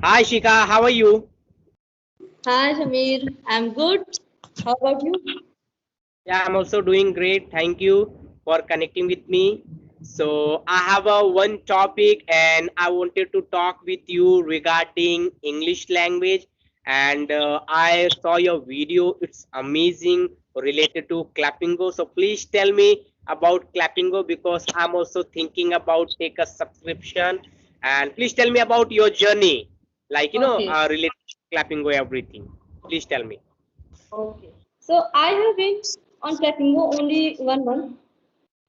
Hi Shika, how are you? Hi, Shamir. I'm good. How about you? Yeah, I'm also doing great. Thank you for connecting with me. So I have a one topic and I wanted to talk with you regarding English language and I saw your video. It's amazing related to Clappingo. So please tell me about Clappingo because I'm also thinking about take a subscription and please tell me about your journey like Okay. related to Clappingo everything. Please tell me. Okay. So I have been on Klappingo only 1 month,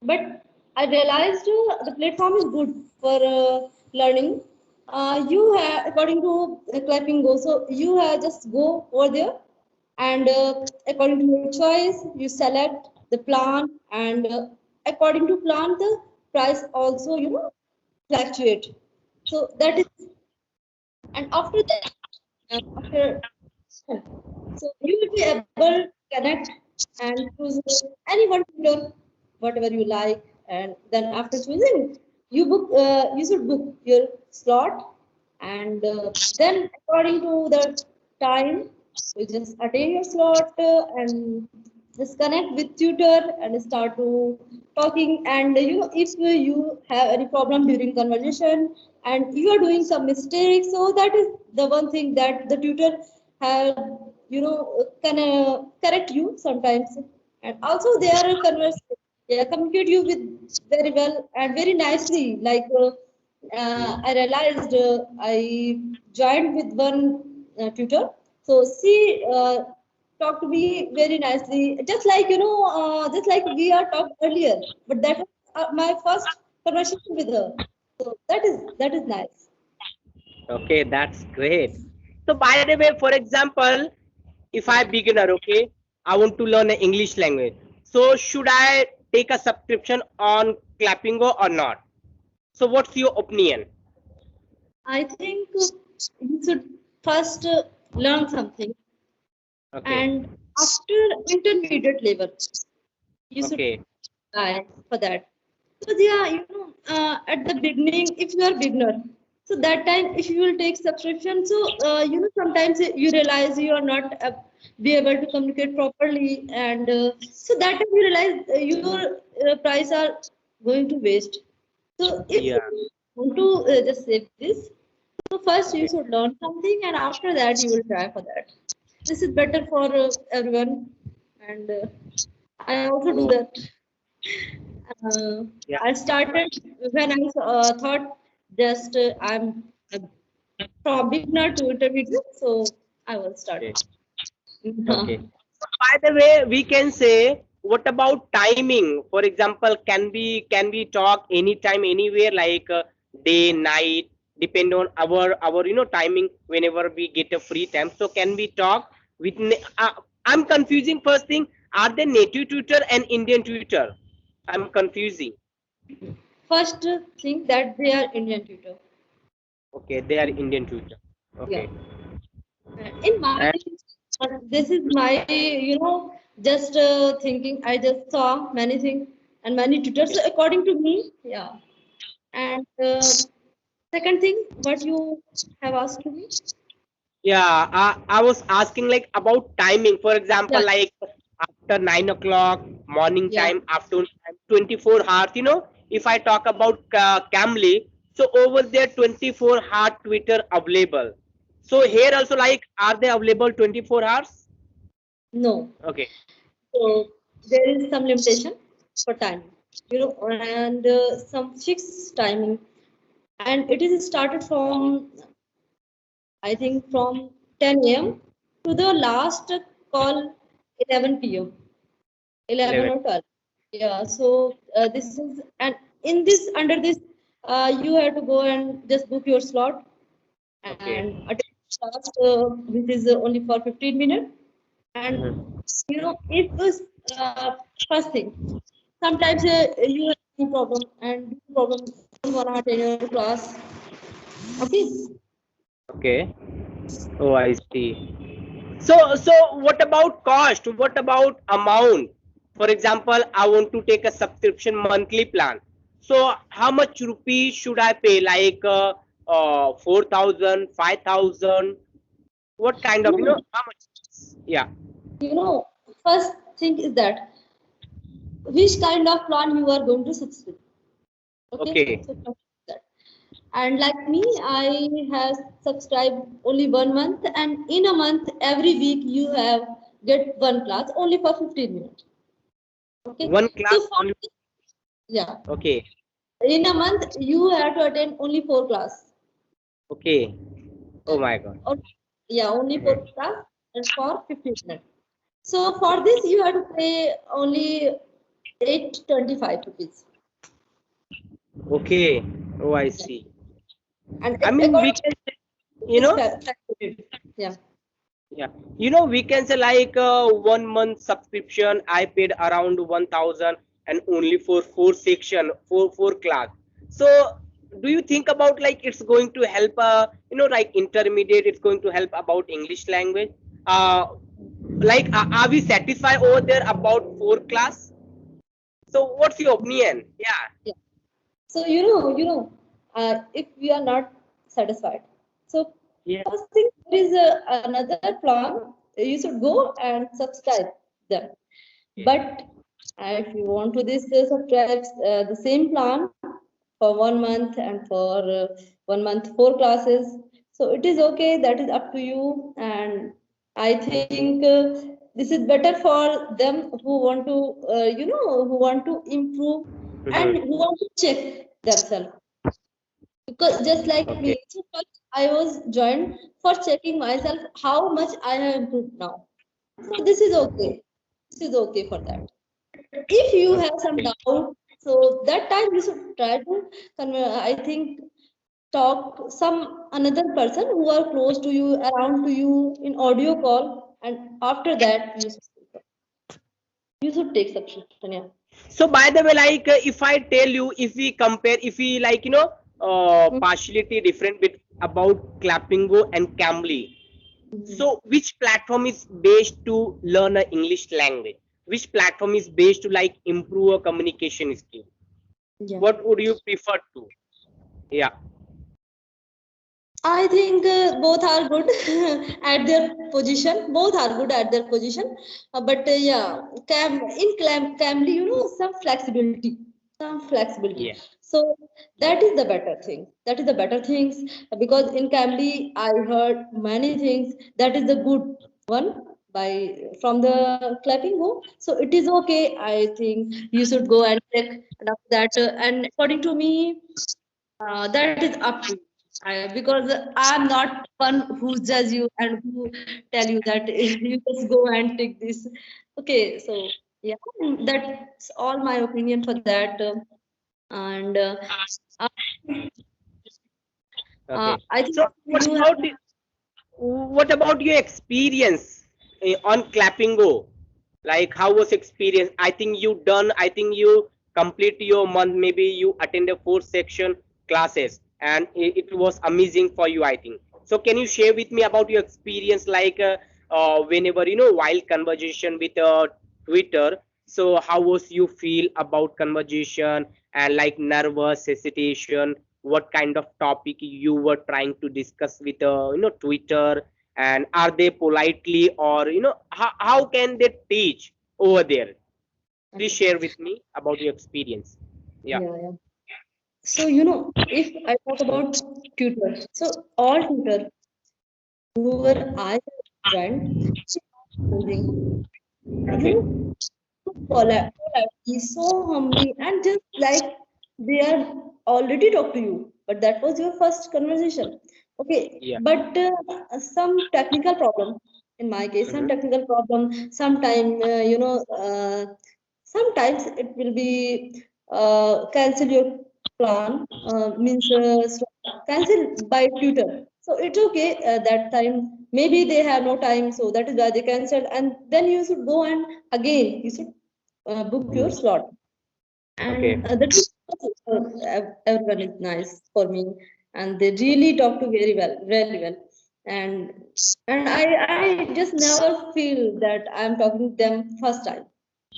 but I realized the platform is good for learning. You have, according to Klappingo, so you have just go over there and according to your choice, you select the plan and according to plan, the price also fluctuate. So that is, and after that, after so you will be able to connect and choose any one tutor, whatever you like, and then after choosing, you should book your slot, and then according to the time, you just attain your slot and just connect with tutor and start to talking. And if you have any problem during conversation and you are doing some mistakes, so that is the one thing that the tutor have can correct you sometimes, and also they are converse, yeah, communicate you with very well and very nicely, like I realized I joined with one tutor, so she talked to me very nicely, just like just like we are talked earlier, but that was my first conversation with her, so that is nice. Okay, that's great. So by the way, for example, if I beginner, okay, I want to learn an English language. So should I take a subscription on Clappingo or not? So what's your opinion? I think you should first learn something, Okay, and after intermediate level, you should okay, try for that. Because yeah, at the beginning, if you are beginner, so that time if you will take subscription, so sometimes you realize you are not be able to communicate properly, and so that time you realize your price are going to waste. So if yeah, you want to just save this, so first you okay, should learn something, and after that you will try for that. This is better for everyone, and I also do that. Uh, yeah, I started when I thought just I'm from beginner to intermediate, so I will start. okay, okay. So by the way, we can say what about timing? For example, can we talk anytime, anywhere, like day, night, depend on our timing whenever we get a free time. So can we talk with? I'm confusing. First thing, are they native tutor and Indian tutor? I'm confusing. First thing that they are Indian tutor. Okay, they are Indian tutor. Yeah. Okay, In my, and this is my, just thinking. I just saw many things and many tutors. So according to me, yeah. And second thing, what you have asked to me? yeah, I was asking like about timing. For example, Yeah, like after 9 o'clock, morning yeah. time, afternoon time, 24 hours. If I talk about Camly, so over there 24-hour Twitter available. So here also like, are they available 24 hours? No. Okay, So there is some limitation for time, and some fixed timing, and it is started from, I think, from 10 a.m. to the last call 11 p.m. 11 11. or 12. Yeah. So this is, and in this, under this, you have to go and just book your slot Okay. and attend class, which is only for 15 minutes. And Mhm. it was first thing. Sometimes you have any problem and due to problem you don't want to attend your class. Okay. Okay. Oh, I see. So what about cost? What about amount? For example, I want to take a subscription monthly plan. So how much rupee should I pay? Like 4,000, 5,000? What kind of, No, how much? Yeah. first thing is that which kind of plan you are going to subscribe. Okay, Okay. so first that. And like me, I have subscribed only 1 month, and in a month, every week you have get one class only for 15 minutes. Okay, One class so for only. yeah, Okay. in a month you have to attend only 4 class. Okay. Oh my God. Or yeah, only Mhm. 4 class and for 15 minutes. So for this you have to pay only 825 rupees. Okay. Oh, I Yeah. see. And I it's mean, we according can say, to you this know, flexibility. Yeah. yeah, we can say like 1 month subscription. I paid around 1,000 and only for four class. So, do you think about like it's going to help? Like intermediate, it's going to help about English language. Uh, like, are we satisfied over there about four class? So, what's your opinion? Yeah. Yeah. So if we are not satisfied, so Yeah. first thing there is another plan. You should go and subscribe them. But if you want to this subscribe the same plan for 1 month and for 1 month 4 classes, so it is okay. That is up to you. And I think this is better for them who want to who want to improve and Mhm. who want to check themselves. Because just like Okay. me, so first I was joined for checking myself how much I have improved now. So this is okay. This is okay for that. If you have some Okay. doubt, so that time you should try to I think talk some another person who are close to you, around to you in audio call, and after that you should take subscription. Yeah. So by the way, like if I tell you, if we compare, if we like partiality different bit about Clappingo and Cambly. Mhm. So which platform is based to learn a English language? Which platform is based to like improve a communication skill? Yeah. What would you prefer to? Yeah. I think both are good at their position. Both are good at their position. But yeah, Camly, some flexibility, some flexibility. Yeah. So Yeah. that is the better thing. That is the better things because in Camly I heard many things. That is the good one by from the clapping go. So it is okay. I think you should go and check and after that. And according to me, that is up to you. Because I'm not one who judge you and who tell you that you just go and take this. Okay, so yeah, that's all my opinion for that. And uh, Okay. I think So you have. what about your experience on Clappingo? Like how was experience? I think you complete your month, maybe you attend a 4 section classes and it was amazing for you, I think. So can you share with me about your experience like whenever while conversation with Twitter, so how was you feel about conversation and like nervous hesitation, what kind of topic you were trying to discuss with Twitter, and are they politely or how can they teach over there? Please Okay. share with me about your experience. Yeah. Yeah, yeah. So if I talk about tutor, so all tutor whoever I joined, using Okay. politely, so humbly, and just like they are already talk to you, but that was your first conversation. Okay, Yeah. but some technical problem. In my case, some Hmm. technical problem. Sometime sometimes it will be cancel your plan means cancel by tutor, so it's okay that time maybe they have no time, so that is why they cancelled, and then you should go and again you should book your slot. Okay. And the everyone is nice for me, and they really talk to very well, really well. and and I just never feel that I'm talking to them first time,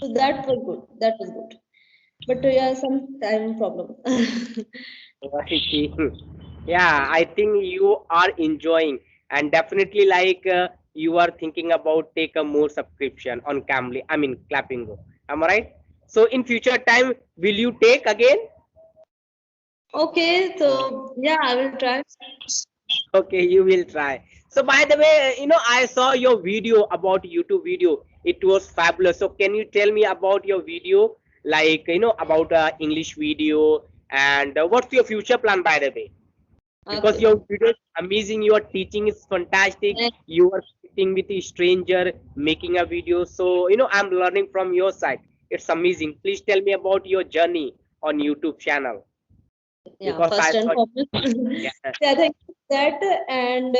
so that was good, that was good. But yeah, some time problem. I see. Yeah, I think you are enjoying, and definitely like you are thinking about take a more subscription on Camly. I mean Clappingo. Am I right? So in future time, will you take again? Okay, so yeah, I will try. Okay, you will try. So by the way, I saw your video about YouTube video. It was fabulous. So can you tell me about your video, like about English video, and what's your future plan by the way? Because Okay. your video is amazing, your teaching is fantastic, And, you are sitting with a stranger making a video, so I'm learning from your side. It's amazing. Please tell me about your journey on YouTube channel, yeah, because I first and thought, foremost, yeah. yeah, thank you for that, and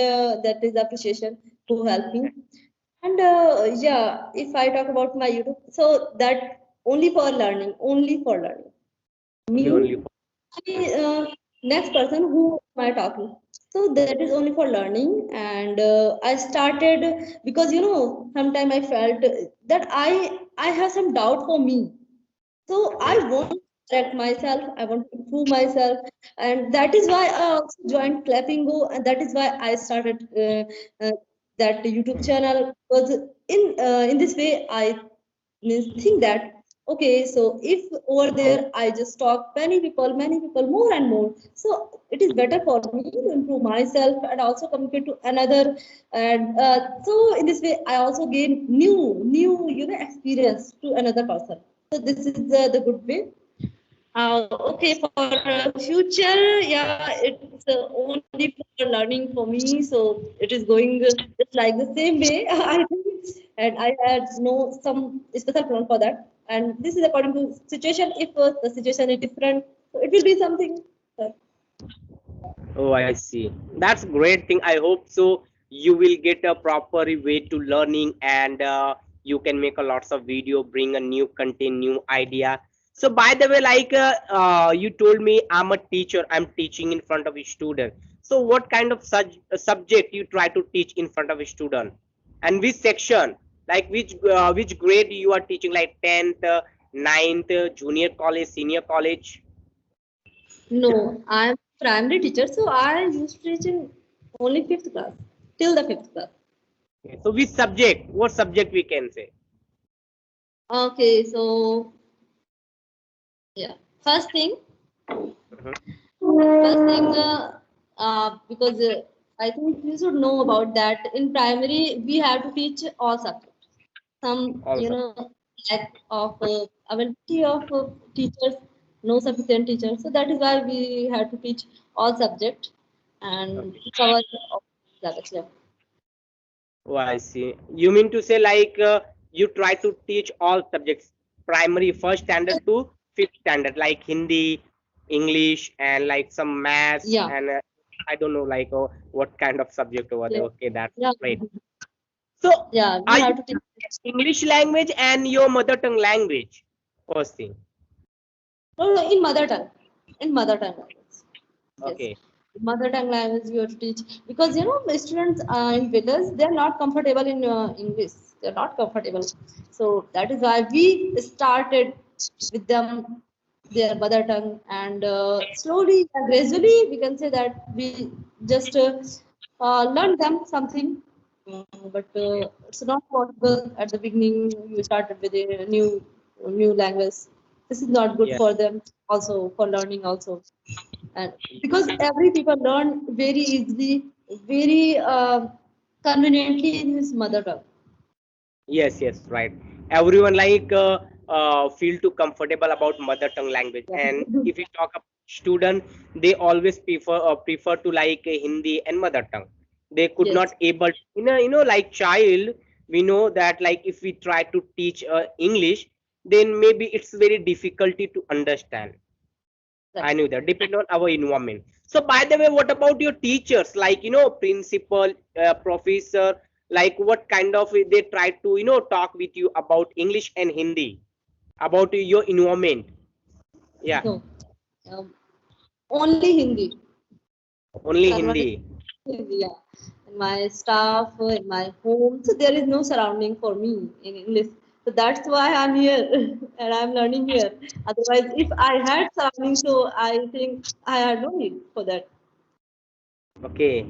that is appreciation who helped me. And yeah, if I talk about my YouTube, so that only for learning. Only Me, next person who am I talking? So that is only for learning, and I started because sometimes I felt that I have some doubt for me. So I Mhm. want to correct myself, I want to improve myself, and that is why I also joined Clappingo, and that is why I started that YouTube channel. Because in this way, I think that okay, so if over there I just talk many people, more and more, so it is better for me to improve myself and also communicate to another, and so in this way I also gain new experience to another person. So this is the good way. Okay, for future, yeah, it's only for learning for me. So it is going just like the same way, I think. And I had no some special plan for that. And this is according to situation. If the situation is different, so it will be something. Oh, I see. That's great thing. I hope so. You will get a proper way to learning, and you can make a lots of video, bring a new content, new idea. So by the way, like you told me, I'm a teacher. I'm teaching in front of a student. So what kind of subject you try to teach in front of a student, and which section? Like which grade you are teaching? Like 10th, 9th, junior college, senior college. No, I'm primary teacher, so I used to teach in only fifth class till the fifth class. Okay, so which subject? What subject we can say? Okay, so yeah, first thing. Mhm. First thing, because I think you should know about that. In primary, we have to teach all subjects. Some, Also. lack of ability of teachers, no sufficient teachers. So that is why we have to teach all subjects and Okay. cover all subjects. Yeah. Oh, I see. You mean to say like you try to teach all subjects, primary first standard to fifth standard, like Hindi, English, and like some maths, Yeah. and I don't know like what kind of subject over there. Yeah. Okay, that's Yeah. great. So, Yeah. We are you have to teach. English language and your mother tongue language? First thing. No, no, in mother tongue. In mother tongue language. Yes. Okay. Mother tongue language we have to teach because the students in village they are not comfortable in English. They are not comfortable. So that is why we started with them their mother tongue and slowly and gradually we can say that we just learn them something. But it's not possible at the beginning. You started with a new language. This is not good Yeah. for them also for learning also, and because every people learn very easily, very conveniently in his mother tongue. Yes, yes, right. Everyone like feel too comfortable about mother tongue language, Yeah. and if you talk about student, they always prefer to like Hindi and mother tongue. They could Yes. not able, like child. We know that like if we try to teach English, then maybe it's very difficulty to understand. I Right. knew that depend on our environment. So by the way, what about your teachers? Like principal, professor. Like what kind of they try to talk with you about English and Hindi about your environment? Yeah, No. Um, Only Hindi. only Converted Hindi. to Hindi. Yeah. In my staff, in my home, so there is no surrounding for me in English. So that's why I'm here and I'm learning here. Otherwise, if I had surrounding, so I think I had no need for that. Okay.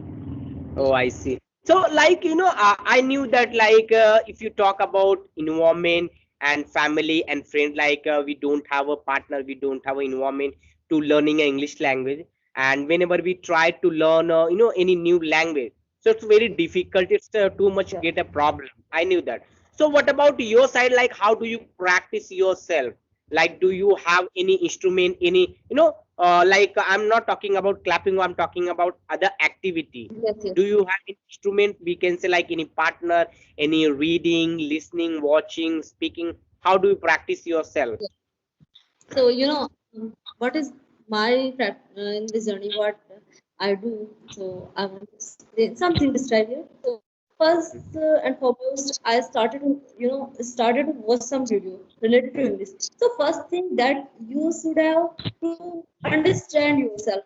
Oh, I see. So, like, I knew that, like, if you talk about environment and family and friend, like, we don't have a partner, we don't have an environment to learning a English language. And whenever we try to learn, any new language, so it's very difficult. It's too much Yeah. get a problem. I knew that. So, what about your side? Like, how do you practice yourself? Like, do you have any instrument, any, like, I'm not talking about clapping, I'm talking about other activity. Yes, yes. Do you have an instrument, we can say, like any partner, any reading, listening, watching, speaking? How do you practice yourself? Yes. So, what is my in this journey, what I do. So, I want to say something describe here. So, first and foremost, I started started to watch some video related to English. So, first thing that you should have to understand yourself,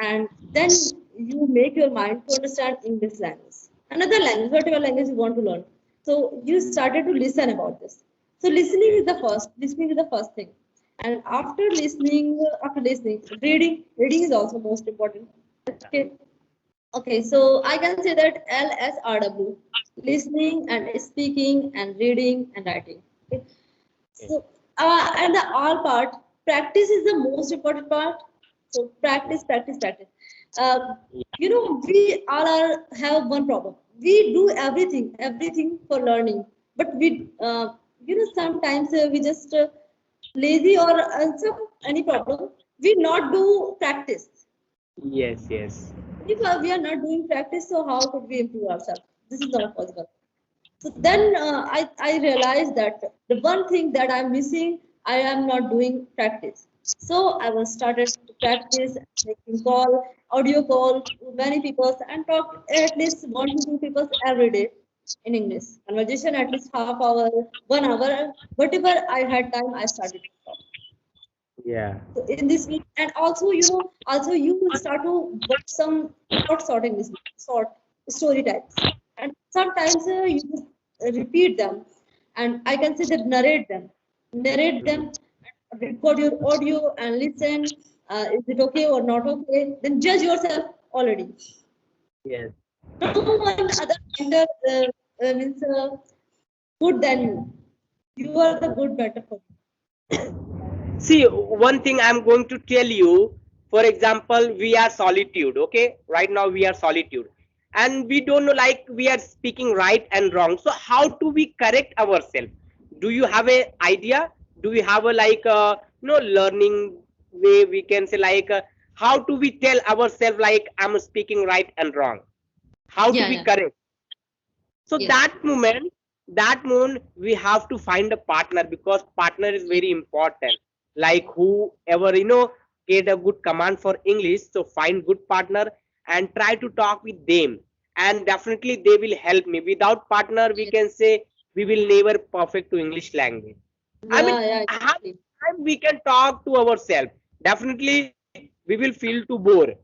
and then you make your mind to understand English language, another language, whatever language you want to learn. So, you started to listen about this. So Okay. listening is the first thing. And after listening, reading is also most important. Okay. Okay, so I can say that LSRW, listening and speaking and reading and writing. Okay. Okay. So, and the all part, practice is the most important part. So practice, practice, practice. We all have one problem. We do everything for learning, but sometimes we just lazy or some any problem. We not do practice. Yes, yes. If we are not doing practice, so how could we improve ourselves? This is not possible. So then I realized that the one thing that I'm missing, I am not doing practice. So I was started to practice making audio call to many people and talk at least 1 to 2 people every day in English. Conversation at least half hour, 1 hour, whatever I had time, I started to talk. Yeah. So in this week, and also also you will start to watch some short story types, and sometimes you just repeat them, and I can say that narrate them, Mhm. record your audio and listen. Is it okay or not okay? Then judge yourself already. Yes. No one other better means good than you. You are the good better for you. See, one thing I'm going to tell you, for example, we are solitude, okay? Right now we are solitude. And we don't know, like, we are speaking right and wrong. So how do we correct ourselves? Do you have a idea? Do we have a, like, learning way, we can say, like, how do we tell ourselves, like, I'm speaking right and wrong? How do Yeah, we yeah, correct? So yes, that moment we have to find a partner, because partner is yes, very important. Like, whoever, get a good command for English, so find good partner and try to talk with them, and definitely they will help me. Without partner, we yes. can say we will never perfect to English language. I mean, Yeah, yeah, how exactly. time we can talk to ourselves? Definitely, we will feel too bored.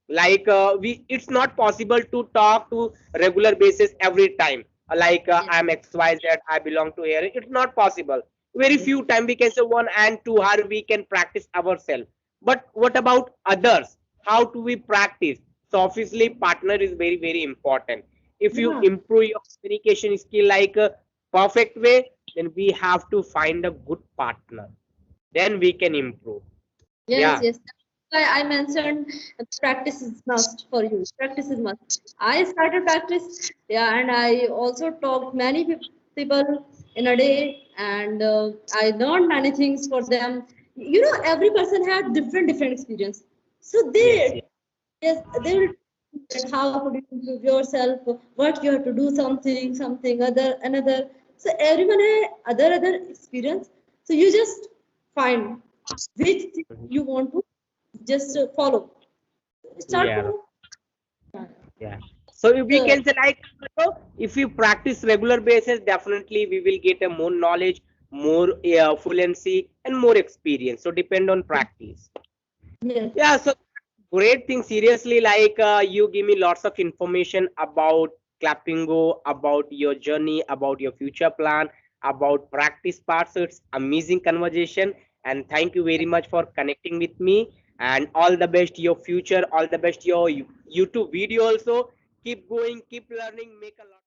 Like, it's not possible to talk to regular basis every time. Like, Yes, I'm XYZ, I belong to here. It's not possible. Very yes, few time we can say 1 and 2 hour we can practice ourselves. But what about others? How do we practice? So obviously, partner is very very important. If you yeah, improve your communication skill like a perfect way, then we have to find a good partner. Then we can improve. yes, Yeah. yes. That's why I mentioned practice is must for you. Practice is must. I started practice, yeah, and I also talked many people in a day, and I learned many things for them. Every person had different experience. So Yes. Yes. yes, they will that how could you improve yourself, what you have to do, something other another. So everyone had other experience. So you just find which thing you want to just follow. Start Yeah. follow. Yeah. So if we So, can say, like, if we practice regular basis, definitely we will get a more knowledge, more fluency, and more experience. So depend on practice. yes, Yeah. So great thing. Seriously, like, you give me lots of information about Clappingo, about your journey, about your future plan, about practice part. So it's amazing conversation, and thank you very much for connecting with me. and all the best your future, all the best your YouTube video also. Keep going, keep learning, make a lot.